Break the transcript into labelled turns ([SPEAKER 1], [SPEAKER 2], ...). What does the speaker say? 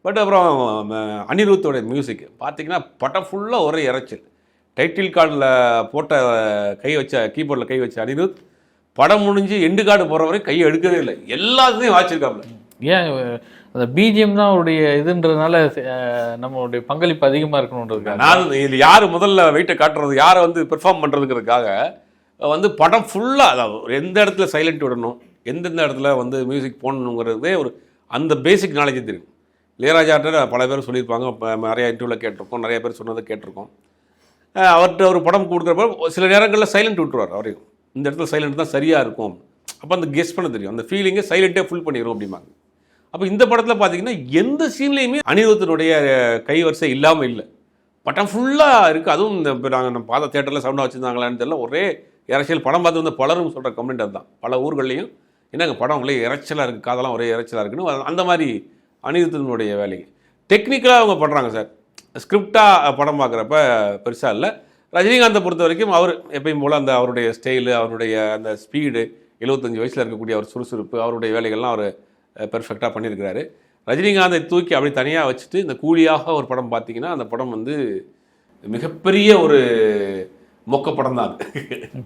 [SPEAKER 1] But அப்புறம் அனிருத்தோட music பார்த்தீங்கன்னா படம் ஃபுல்லாக ஒரே இறைச்சல். டைட்டில் கார்டில் போட்ட கை வச்ச கீபோர்டில் கை வச்ச அனிருத் படம் முடிஞ்சு எண்டு கார்டு போகிற வரை கையை எடுக்கவே இல்லை, எல்லாத்தையும் வாச்சிருக்காப்புல.
[SPEAKER 2] ஏன் அந்த பிஜிஎம் தான் அவருடைய இதுன்றதுனால நம்மளுடைய பங்களிப்பு அதிகமாக இருக்கணுன்றதுக்காக
[SPEAKER 1] நான் இது யார் முதல்ல வெயிட்டை காட்டுறது, யாரை வந்து பெர்ஃபார்ம் பண்ணுறதுங்கிறதுக்காக வந்து படம் ஃபுல்லாக அதாவது எந்த இடத்துல சைலண்ட் விடணும், எந்தெந்த இடத்துல வந்து மியூசிக் போடணுங்கிறதே ஒரு அந்த பேசிக் நாலேஜே தெரியும். இளையராஜாட்ட பல பேர் சொல்லியிருப்பாங்க, இப்போ நிறையா இன்டர்வியூவில் கேட்டிருக்கோம், நிறைய பேர் சொன்னதை கேட்டிருக்கோம். அவர்கிட்ட ஒரு படம் கொடுக்குறப்ப சில நேரங்களில் சைலண்ட் விட்டுருவார் அவரையும், இந்த இடத்துல சைலண்ட் தான் சரியாக இருக்கும். அப்போ அந்த கெஸ் பண்ண தெரியும், அந்த ஃபீலிங்கை சைலண்ட்டே ஃபுல் பண்ணிடும் அப்படிம்பாங்க. அப்போ இந்த படத்தில் பார்த்தீங்கன்னா எந்த சீன்லேயுமே அனிருத்தினுடைய கைவரிசை இல்லாமல் இல்லை, படம் ஃபுல்லாக இருக்குது. அதுவும் இந்த இப்போ நம்ம பார்த்த தேட்டரில் சவுண்டாக வச்சுருந்தாங்களான்னு தெரியல, ஒரே இறைச்சல். படம் பார்த்து வந்து பலரும் சொல்கிற கமெண்ட் அதுதான், பல ஊர்கள்லையும் என்னங்க படம் ஒரே இறைச்சலாக இருக்குது, காதெல்லாம் ஒரே இறைச்சலாக இருக்குன்னு. அந்த மாதிரி அனிருத்தினுடைய வேலைக்கு டெக்னிக்கலாக அவங்க பண்ணுறாங்க சார். ஸ்கிரிப்டாக படம் பார்க்குறப்ப பெருசாக இல்லை. ரஜினிகாந்தை பொறுத்த வரைக்கும் அவர் எப்பயும் போல் அந்த அவருடைய ஸ்டைலு, அவருடைய அந்த ஸ்பீடு, 75 வயசில் இருக்கக்கூடிய அவர் சுறுசுறுப்பு, அவருடைய வேலைகள்லாம் அவர் பெர்ஃபெக்டாக பண்ணியிருக்கிறாரு. ரஜினிகாந்தை தூக்கி அப்படி தனியாக வச்சுட்டு இந்த கூலியாக ஒரு படம் பார்த்தீங்கன்னா அந்த படம் வந்து மிகப்பெரிய ஒரு மொக்க படம் தான் அது.